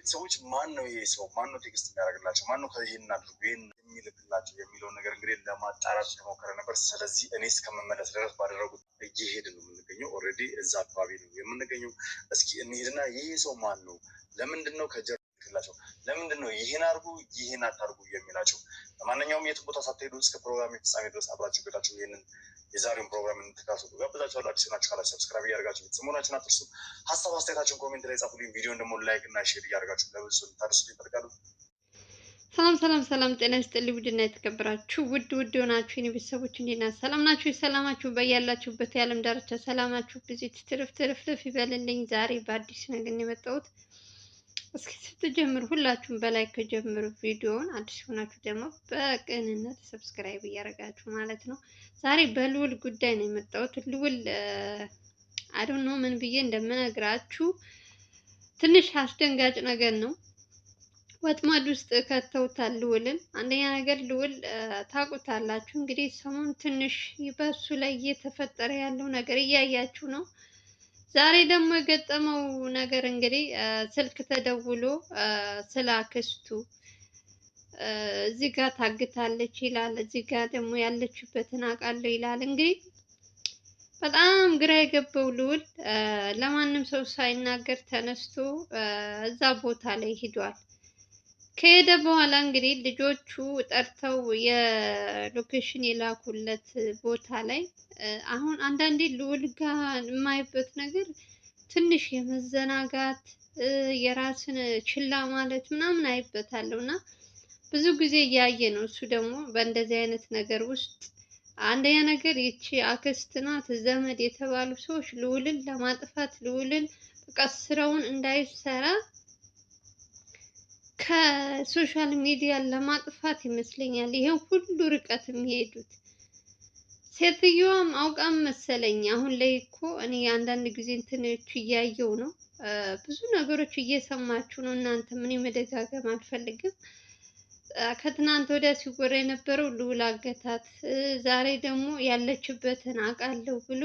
ሰዎች ማን ነው ይሄ ሰው? ማን ነው ቴክስት የሚያደርግላቸው? ማን ነው ይሄን አድርጉ ይሄን የሚልክላቸው የሚለውን ነገር እንግዲህ ለማጣራት የሞከረ ነበር። ስለዚህ እኔ እስከምመለስ ድረስ ባደረጉት እየሄድን ነው የምንገኘው። ኦልሬዲ እዛ አካባቢ ነው የምንገኘው። እስኪ እንሂድና ይሄ ሰው ማን ነው? ለምንድን ነው ከጀርባ ላቸው? ለምንድን ነው ይሄን አድርጉ ይሄን አታርጉ የሚላቸው? ለማንኛውም የትም ቦታ ሳትሄዱ እስከ ፕሮግራም ፍጻሜ ድረስ አብራችሁ ገዳችሁ ይህንን የዛሬውን ፕሮግራም እንድትካተቱ ጋብዛችኋለሁ። አዲስ ናችሁ ካላችሁ ሰብስክራይብ እያደረጋችሁ ቤተሰቦናችሁን አትርሱ። ሀሳብ አስተያየታችሁን ኮሜንት ላይ ጻፉልኝ። ቪዲዮን ደግሞ ላይክ እና ሼር እያደረጋችሁ ለብዙ ልታደርሱ ይፈልጋሉ። ሰላም ጤና ይስጥልኝ። ውድና የተከበራችሁ ውድ ሆናችሁ የኔ ቤተሰቦች እንዴት ናችሁ? ሰላም ናችሁ? ሰላማችሁ በያላችሁበት የዓለም ዳርቻ ሰላማችሁ ብዙ ትርፍርፍ ይበልልኝ። ዛሬ በአዲስ ነገር ነው የመጣሁት። እስኪ ስትጀምሩ ሁላችሁም በላይክ ከጀምሩ ቪዲዮውን፣ አዲስ ሆናችሁ ደግሞ በቅንነት ሰብስክራይብ እያደረጋችሁ ማለት ነው። ዛሬ በልዑል ጉዳይ ነው የመጣሁት። ልዑል አዶኖ ምን ብዬ እንደምነግራችሁ ትንሽ አስደንጋጭ ነገር ነው። ወጥመድ ውስጥ ከተውታል ልዑልን። አንደኛ ነገር ልዑል ታውቁታላችሁ እንግዲህ ሰሞኑን ትንሽ በሱ ላይ እየተፈጠረ ያለው ነገር እያያችሁ ነው። ዛሬ ደግሞ የገጠመው ነገር እንግዲህ ስልክ ተደውሎ ስለ አክስቱ እዚህ ጋር ታግታለች ይላል፣ እዚህ ጋር ደግሞ ያለችበትን አውቃለሁ ይላል። እንግዲህ በጣም ግራ የገባው ልዑል ለማንም ሰው ሳይናገር ተነስቶ እዛ ቦታ ላይ ሂዷል። ከሄደ በኋላ እንግዲህ ልጆቹ ጠርተው የሎኬሽን የላኩለት ቦታ ላይ አሁን አንዳንዴ ልዑል ጋር የማይበት ነገር ትንሽ የመዘናጋት የራስን ችላ ማለት ምናምን አይበታለሁ እና ብዙ ጊዜ እያየ ነው። እሱ ደግሞ በእንደዚህ አይነት ነገር ውስጥ አንደኛ ነገር ይቺ አክስት ናት ዘመድ የተባሉ ሰዎች ልዑልን ለማጥፋት ልዑልን በቃ ስራውን እንዳይሰራ ከሶሻል ሚዲያ ለማጥፋት ይመስለኛል ይሄን ሁሉ ርቀት የሚሄዱት። ሴትዮዋም አውቃም መሰለኝ አሁን ላይ እኮ እኔ አንዳንድ ጊዜ እንትኖች እያየው ነው፣ ብዙ ነገሮች እየሰማችሁ ነው እናንተ። ምን መደጋገም አልፈልግም። ከትናንት ወዲያ ሲወራ የነበረው ልዑል አገታት፣ ዛሬ ደግሞ ያለችበትን አውቃለሁ ብሎ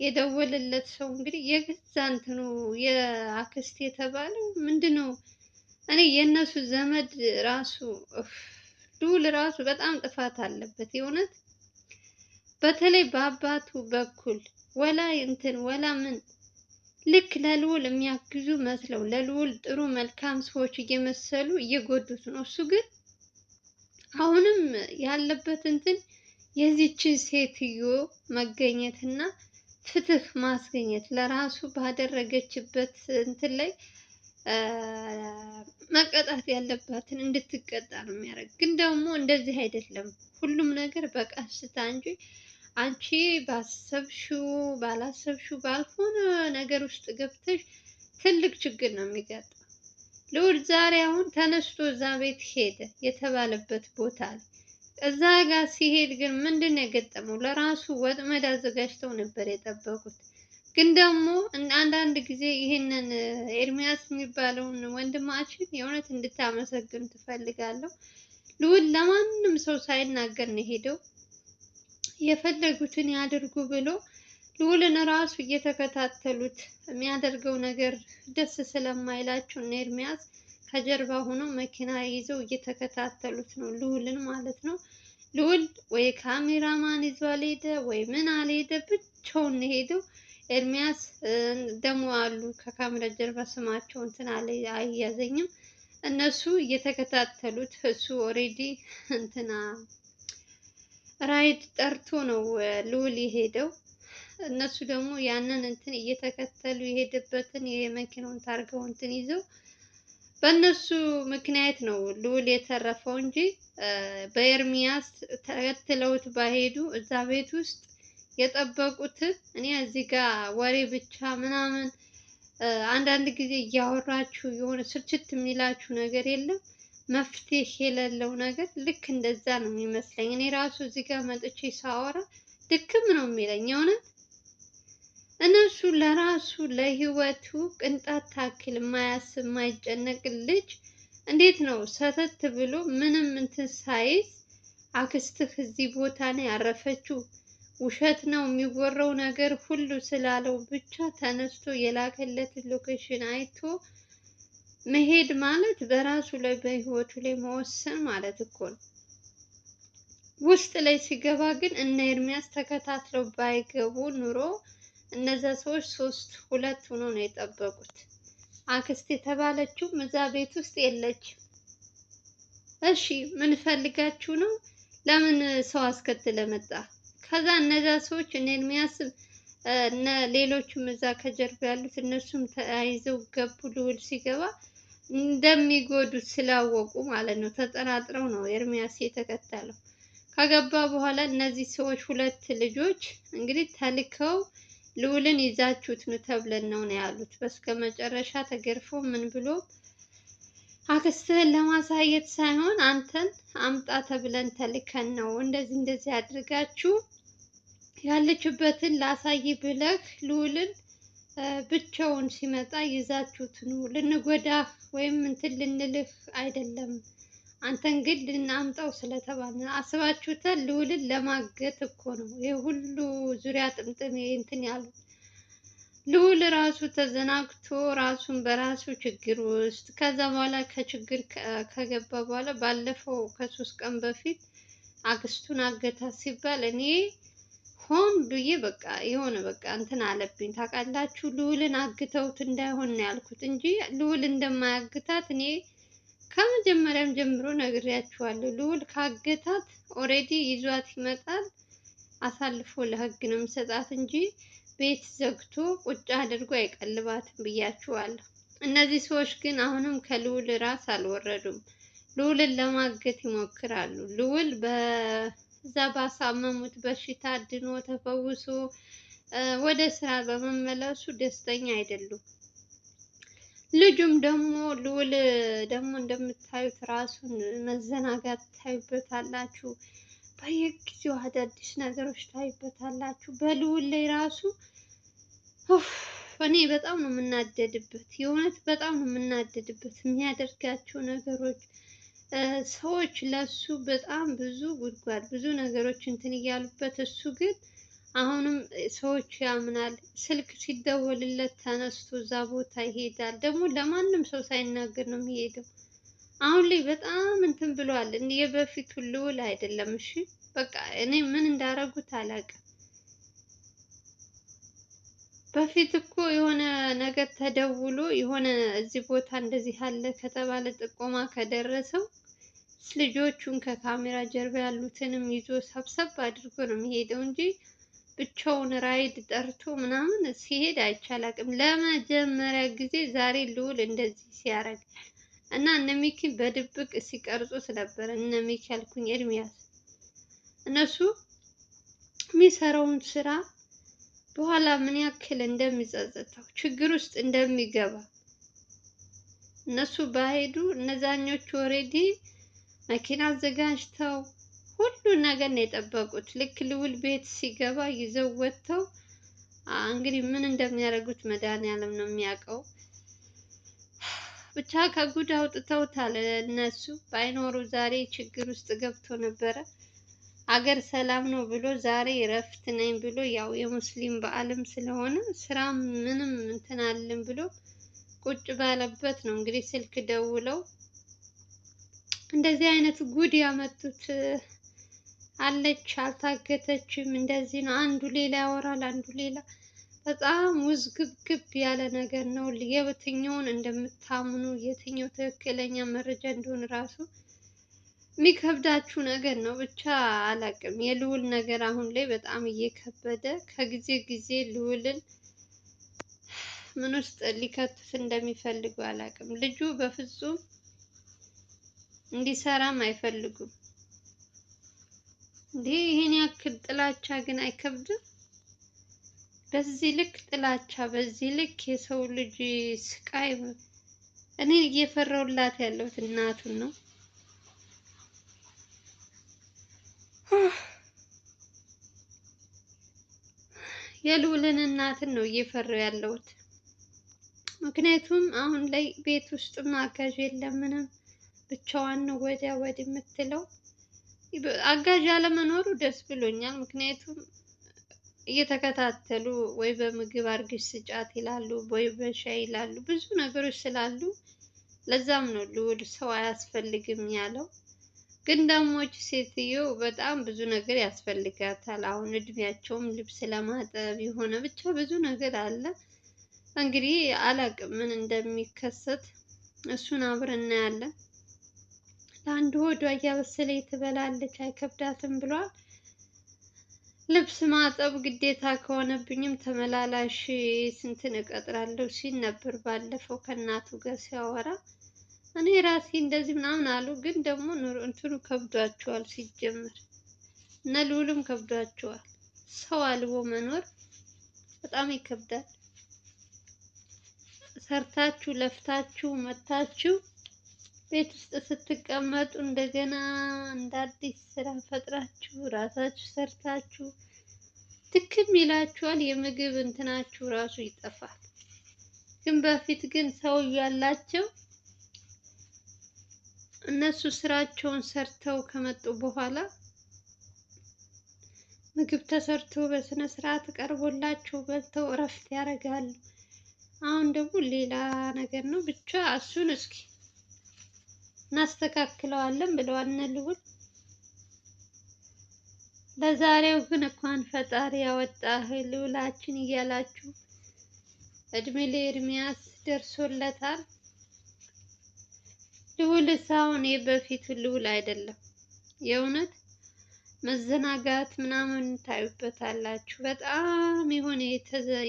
የደወለለት ሰው እንግዲህ የገዛ እንትኑ የአክስት የተባለው ምንድነው? እኔ የእነሱ ዘመድ ራሱ ልዑል ራሱ በጣም ጥፋት አለበት የእውነት። በተለይ በአባቱ በኩል ወላ እንትን ወላ ምን ልክ ለልዑል የሚያግዙ መስለው ለልዑል ጥሩ መልካም ሰዎች እየመሰሉ እየጎዱት ነው። እሱ ግን አሁንም ያለበት እንትን የዚች ሴትዮ መገኘትና ፍትህ ማስገኘት ለራሱ ባደረገችበት እንትን ላይ መቀጣት ያለባትን እንድትቀጣ ነው የሚያደርግ። ግን ደግሞ እንደዚህ አይደለም ሁሉም ነገር በቀስታ እንጂ አንቺ ባሰብሽው ባላሰብሽው ባልሆነ ነገር ውስጥ ገብተሽ ትልቅ ችግር ነው የሚገጥመው። ልዑል ዛሬ አሁን ተነስቶ እዛ ቤት ሄደ የተባለበት ቦታ ላይ እዛ ጋር ሲሄድ ግን ምንድን ነው የገጠመው? ለራሱ ወጥመድ አዘጋጅተው ነበር የጠበቁት። ግን ደግሞ አንዳንድ ጊዜ ይህንን ኤርሚያስ የሚባለውን ወንድማችን የእውነት እንድታመሰግን ትፈልጋለሁ። ልዑል ለማንም ሰው ሳይናገር ነው ሄደው የፈለጉትን ያድርጉ ብሎ ልዑልን ራሱ እየተከታተሉት የሚያደርገው ነገር ደስ ስለማይላቸው እነ ኤርሚያስ ከጀርባ ሆኖ መኪና ይዘው እየተከታተሉት ነው ልዑልን ማለት ነው። ልዑል ወይ ካሜራማን ይዞ አልሄደ ወይ ምን አልሄደ፣ ብቻውን ሄደው ኤርሚያስ ደግሞ አሉ ከካሜራ ጀርባ ስማቸው እንትን አያዘኝም። እነሱ እየተከታተሉት እሱ ኦሬዲ እንትና ራይድ ጠርቶ ነው ልዑል የሄደው። እነሱ ደግሞ ያንን እንትን እየተከተሉ የሄደበትን የመኪናውን ታርገው እንትን ይዘው በእነሱ ምክንያት ነው ልዑል የተረፈው እንጂ በኤርሚያስ ተከትለውት ባሄዱ እዛ ቤት ውስጥ የጠበቁትን እኔ እዚህ ጋር ወሬ ብቻ ምናምን አንዳንድ ጊዜ እያወራችሁ የሆነ ስርችት የሚላችሁ ነገር የለም መፍትሄ የሌለው ነገር ልክ እንደዛ ነው የሚመስለኝ። እኔ ራሱ እዚህ ጋር መጥቼ ሳወራ ድክም ነው የሚለኝ እውነት። እነሱ ለራሱ ለህይወቱ ቅንጣት ታክል የማያስብ የማይጨነቅ ልጅ እንዴት ነው ሰተት ብሎ ምንም እንትን ሳይዝ አክስትህ እዚህ ቦታ ነው ያረፈችው ውሸት ነው የሚወራው ነገር ሁሉ ስላለው ብቻ ተነስቶ የላከለትን ሎኬሽን አይቶ መሄድ ማለት በራሱ ላይ በህይወቱ ላይ መወሰን ማለት እኮ ነው። ውስጥ ላይ ሲገባ ግን እነ ኤርሚያስ ተከታትለው ባይገቡ ኑሮ እነዛ ሰዎች ሁለት ሆኖ ነው የጠበቁት። አክስት የተባለችውም እዛ ቤት ውስጥ የለችም። እሺ ምን ፈልጋችሁ ነው? ለምን ሰው አስከትለ መጣ? ከዛ እነዛ ሰዎች እነ ኤርሚያስ እነ ሌሎችም እዛ ከጀርባ ያሉት እነሱም ተያይዘው ገቡ። ልዑል ሲገባ እንደሚጎዱት ስላወቁ ማለት ነው ተጠራጥረው ነው ኤርሚያስ የተከተለው። ከገባ በኋላ እነዚህ ሰዎች ሁለት ልጆች እንግዲህ ተልከው ልዑልን ይዛችሁት ነው ተብለን ነው ያሉት። በስከ መጨረሻ ተገርፎ ምን ብሎ አክስትህን ለማሳየት ሳይሆን አንተን አምጣ ተብለን ተልከን ነው እንደዚህ አድርጋችሁ ያለችበትን ላሳይ ብለህ ልዑልን ብቻውን ሲመጣ ይዛችሁት ነው። ልንጎዳህ ወይም እንትን ልንልህ አይደለም። አንተን ግን ልናምጣው ስለተባለ አስባችሁታል? ልዑልን ለማገት እኮ ነው ይሄ ሁሉ ዙሪያ ጥምጥም እንትን ያሉት። ልዑል ራሱ ተዘናግቶ ራሱን በራሱ ችግር ውስጥ ከዛ በኋላ ከችግር ከገባ በኋላ ባለፈው ከ3 ቀን በፊት አክስቱን አገታ ሲባል እኔ ሆን ብዬ በቃ የሆነ በቃ እንትን አለብኝ ታውቃላችሁ። ልዑልን አግተውት እንዳይሆን ነው ያልኩት እንጂ ልዑል እንደማያግታት እኔ ከመጀመሪያም ጀምሮ ነግሬያችኋለሁ። ልዑል ካገታት ኦሬዲ ይዟት ይመጣል፣ አሳልፎ ለህግ ነው የሚሰጣት እንጂ ቤት ዘግቶ ቁጭ አድርጎ አይቀልባትም ብያችኋለሁ። እነዚህ ሰዎች ግን አሁንም ከልዑል ራስ አልወረዱም። ልዑልን ለማገት ይሞክራሉ። ልዑል በዛ ባሳመሙት በሽታ ድኖ ተፈውሶ ወደ ስራ በመመለሱ ደስተኛ አይደሉም። ልጁም ደግሞ ልዑል ደግሞ እንደምታዩት ራሱን መዘናጋት ታዩበታላችሁ። በየጊዜው አዳዲስ ነገሮች ታዩበታላችሁ። በልዑል ላይ ራሱ እኔ በጣም ነው የምናደድበት፣ የእውነት በጣም ነው የምናደድበት የሚያደርጋቸው ነገሮች። ሰዎች ለሱ በጣም ብዙ ጉድጓድ ብዙ ነገሮች እንትን እያሉበት፣ እሱ ግን አሁንም ሰዎች ያምናል። ስልክ ሲደወልለት ተነስቶ እዛ ቦታ ይሄዳል። ደግሞ ለማንም ሰው ሳይናገር ነው የሚሄደው። አሁን ላይ በጣም እንትን ብሏል። የበፊቱ ልዑል አይደለም። እሺ በቃ እኔ ምን እንዳረጉት አላውቅም። በፊት እኮ የሆነ ነገር ተደውሎ የሆነ እዚህ ቦታ እንደዚህ አለ ከተባለ ጥቆማ ከደረሰው ልጆቹን ከካሜራ ጀርባ ያሉትንም ይዞ ሰብሰብ አድርጎ ነው የሚሄደው እንጂ ብቻውን ራይድ ጠርቶ ምናምን ሲሄድ አይቻላቅም። ለመጀመሪያ ጊዜ ዛሬ ልዑል እንደዚህ ሲያደርግ እና እነ ሚኪ በድብቅ ሲቀርጹት ነበር። እነ ሚኪ ያልኩኝ ኤርሚያስ፣ እነሱ የሚሰራውን ስራ በኋላ ምን ያክል እንደሚጸጽተው ችግር ውስጥ እንደሚገባ እነሱ ባሄዱ እነዛኞቹ ኦሬዲ መኪና አዘጋጅተው ሁሉ ነገር ነው የጠበቁት። ልክ ልዑል ቤት ሲገባ ይዘው ወጥተው እንግዲህ ምን እንደሚያደርጉት መድኃኒዓለም ነው የሚያውቀው። ብቻ ከጉድ አውጥተውታል። እነሱ ባይኖሩ ዛሬ ችግር ውስጥ ገብቶ ነበረ። አገር ሰላም ነው ብሎ ዛሬ እረፍት ነኝ ብሎ ያው የሙስሊም በዓልም ስለሆነ ስራ ምንም እንትን አለን ብሎ ቁጭ ባለበት ነው እንግዲህ ስልክ ደውለው እንደዚህ አይነት ጉድ ያመጡት። አለች አልታገተችም፣ እንደዚህ ነው። አንዱ ሌላ ያወራል፣ አንዱ ሌላ። በጣም ውዝግብግብ ያለ ነገር ነው። የትኛውን እንደምታምኑ የትኛው ትክክለኛ መረጃ እንደሆነ ራሱ የሚከብዳችሁ ነገር ነው። ብቻ አላቅም። የልዑል ነገር አሁን ላይ በጣም እየከበደ ከጊዜ ጊዜ ልዑልን ምን ውስጥ ሊከቱት እንደሚፈልጉ አላቅም። ልጁ በፍጹም እንዲሰራም አይፈልጉም። እንዴ ይሄን ያክል ጥላቻ ግን አይከብድም? በዚህ ልክ ጥላቻ፣ በዚህ ልክ የሰው ልጅ ስቃይ። እኔ እየፈራሁላት ያለሁት እናቱን ነው። የልዑልን እናትን ነው እየፈራሁ ያለሁት። ምክንያቱም አሁን ላይ ቤት ውስጥ አጋዥ የለም ምንም፣ ብቻዋን ነው ወዲያ ወዲህ የምትለው። አጋዥ አለመኖሩ ደስ ብሎኛል። ምክንያቱም እየተከታተሉ ወይ በምግብ አርግሽ ስጫት ይላሉ፣ ወይ በሻይ ይላሉ። ብዙ ነገሮች ስላሉ ለዛም ነው ልዑል ሰው አያስፈልግም ያለው። ግን ደግሞ ይህች ሴትዮ በጣም ብዙ ነገር ያስፈልጋታል። አሁን እድሜያቸውም ልብስ ለማጠብ የሆነ ብቻ ብዙ ነገር አለ። እንግዲህ አላቅም ምን እንደሚከሰት፣ እሱን አብረን እናያለን። ለአንድ ሆዷ እያበሰለ ትበላለች አይከብዳትም ብሏል። ልብስ ማጠብ ግዴታ ከሆነብኝም ተመላላሽ ስንትን እቀጥራለሁ ሲል ነበር ባለፈው ከእናቱ ጋር ሲያወራ። እኔ ራሴ እንደዚህ ምናምን አሉ። ግን ደግሞ እንትኑ ከብዷቸዋል ሲጀመር፣ እነ ልዑልም ከብዷቸዋል። ሰው አልቦ መኖር በጣም ይከብዳል። ሰርታችሁ ለፍታችሁ መታችሁ ቤት ውስጥ ስትቀመጡ እንደገና እንደ አዲስ ስራ ፈጥራችሁ ራሳችሁ ሰርታችሁ ድክም ይላችኋል። የምግብ እንትናችሁ ራሱ ይጠፋል። ግን በፊት ግን ሰው ያላቸው እነሱ ስራቸውን ሰርተው ከመጡ በኋላ ምግብ ተሰርቶ በስነ ስርዓት ቀርቦላቸው በልተው እረፍት ያደርጋሉ። አሁን ደግሞ ሌላ ነገር ነው። ብቻ እሱን እስኪ እናስተካክለዋለን ብለዋል እነ ልዑል። ለዛሬው ግን እንኳን ፈጣሪ ያወጣህ ልዑላችን እያላችሁ እድሜ ለኤርሚያስ ደርሶለታል። ልዑል ሳይሆን የበፊቱ ልዑል አይደለም። የእውነት መዘናጋት ምናምን ታዩበታላችሁ። በጣም የሆነ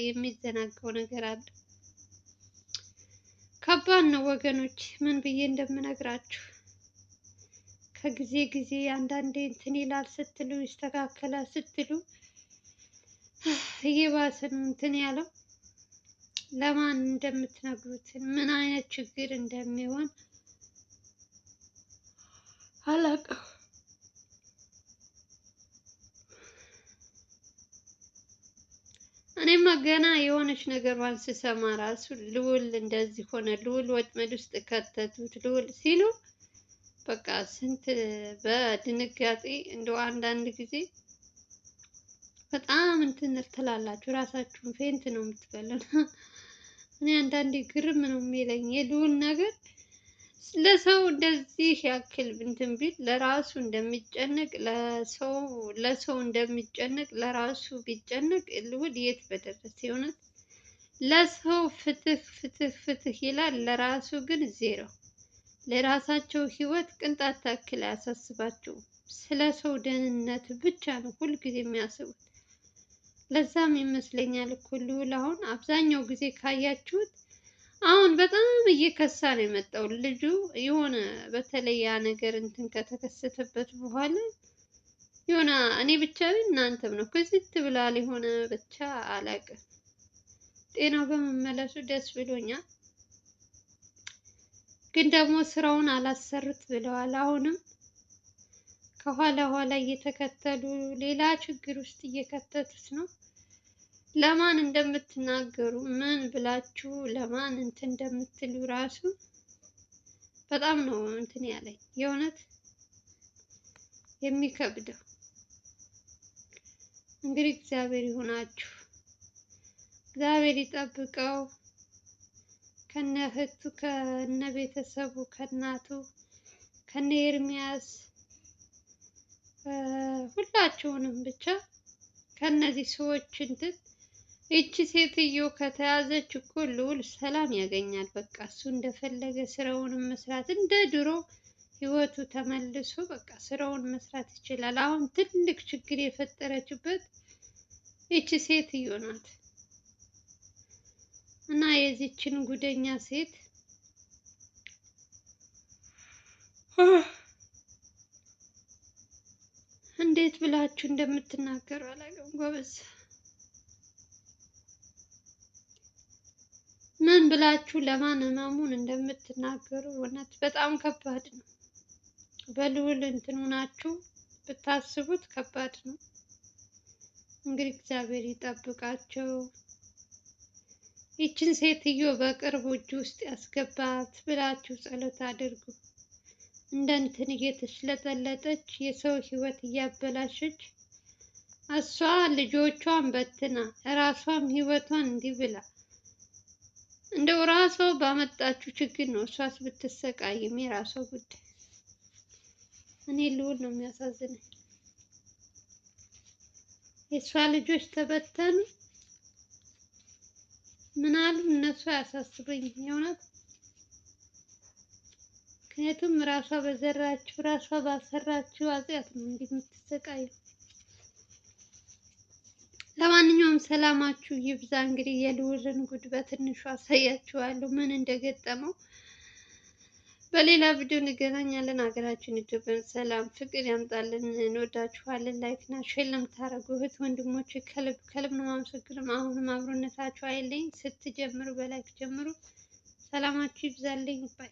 የሚዘናጋው ነገር አለ። ከባድ ነው ወገኖች፣ ምን ብዬ እንደምነግራችሁ። ከጊዜ ጊዜ አንዳንዴ እንትን ይላል ስትሉ ይስተካከላል ስትሉ እየባሰ ነው እንትን ያለው። ለማን እንደምትነግሩት ምን አይነት ችግር እንደሚሆን አላውቅም። እኔማ ገና የሆነች ነገሯን ስሰማ ራሱ ልዑል እንደዚህ ሆነ፣ ልዑል ወጥመድ ውስጥ ከተቱት፣ ልዑል ሲሉ በቃ ስንት በድንጋጤ እንደው አንዳንድ ጊዜ በጣም እንትን ትላላችሁ፣ ራሳችሁን ፌንት ነው የምትበሉት። እኔ አንዳንዴ ግርም ነው የሚለኝ የልዑል ነገር። ለሰው እንደዚህ ያክል እንትን ቢል ለራሱ እንደሚጨነቅ ለሰው እንደሚጨነቅ ለራሱ ቢጨነቅ ልዑል የት በደረሰ። የሆነት ለሰው ፍትህ ፍትህ ፍትህ ይላል፣ ለራሱ ግን ዜሮ። ለራሳቸው ህይወት ቅንጣት ታክል አያሳስባቸውም። ስለ ሰው ደህንነት ብቻ ነው ሁልጊዜ የሚያስቡት። ለዛም ይመስለኛል እኮ ልዑል አሁን አብዛኛው ጊዜ ካያችሁት አሁን በጣም እየከሳ ነው የመጣው ልጁ። የሆነ በተለይ ያ ነገር እንትን ከተከሰተበት በኋላ የሆነ እኔ ብቻ እናንተም ነው ክስት ብላል። የሆነ ብቻ አላውቅም። ጤናው በመመለሱ ደስ ብሎኛል። ግን ደግሞ ስራውን አላሰሩት ብለዋል። አሁንም ከኋላ ኋላ እየተከተሉ ሌላ ችግር ውስጥ እየከተቱት ነው። ለማን እንደምትናገሩ ምን ብላችሁ ለማን እንትን እንደምትሉ ራሱ በጣም ነው እንትን ያለኝ። የእውነት የሚከብደው። እንግዲህ እግዚአብሔር ይሁናችሁ፣ እግዚአብሔር ይጠብቀው ከነ እህቱ ከነ ቤተሰቡ ከእናቱ ከነ ኤርሚያስ ሁላቸውንም ብቻ ከነዚህ ሰዎች እንትን። ይቺ ሴትዮ ከተያዘች እኮ ልዑል ሰላም ያገኛል። በቃ እሱ እንደፈለገ ስራውን መስራት እንደ ድሮ ህይወቱ ተመልሶ በቃ ስራውን መስራት ይችላል። አሁን ትልቅ ችግር የፈጠረችበት ይቺ ሴትዮ ናት። እና የዚችን ጉደኛ ሴት እንዴት ብላችሁ እንደምትናገሩ አላውቅም ጎበዝ። ምን ብላችሁ ለማን ህመሙን እንደምትናገሩ እውነት በጣም ከባድ ነው። በልዑል እንትን ሆናችሁ ብታስቡት ከባድ ነው። እንግዲህ እግዚአብሔር ይጠብቃቸው። ይችን ሴትዮ በቅርቡ እጅ ውስጥ ያስገባት ብላችሁ ጸሎት አድርጉ። እንደ እንትን እየተሽለጠለጠች የሰው ህይወት እያበላሸች እሷ ልጆቿን በትና እራሷም ህይወቷን እንዲህ ብላ እንደው ራሷ ባመጣችው ችግር ነው። እሷስ ብትሰቃይም የራሷ ጉዳይ። እኔ ልውል ነው የሚያሳዝነኝ። የእሷ ልጆች ተበተኑ ምን አሉ እነሱ አያሳስበኝም የእውነት። ምክንያቱም ራሷ በዘራችው ራሷ ባሰራችው ኃጢአት ነው እንዲህ የምትሰቃየው። ለማንኛውም ሰላማችሁ ይብዛ። እንግዲህ የልዑልን ጉድ በትንሹ አሳያችኋለሁ ምን እንደገጠመው። በሌላ ቪዲዮ እንገናኛለን። ሀገራችን ኢትዮጵያን ሰላም ፍቅር ያምጣልን። እንወዳችኋለን። ላይክ እና ሼር ለምታደርጉ እህት ወንድሞች ከልብ ከልብ ነው የማመሰግነው። አሁንም አብሮነታችሁ አይለኝ። ስትጀምሩ በላይክ ጀምሩ። ሰላማችሁ ይብዛልኝ ባይ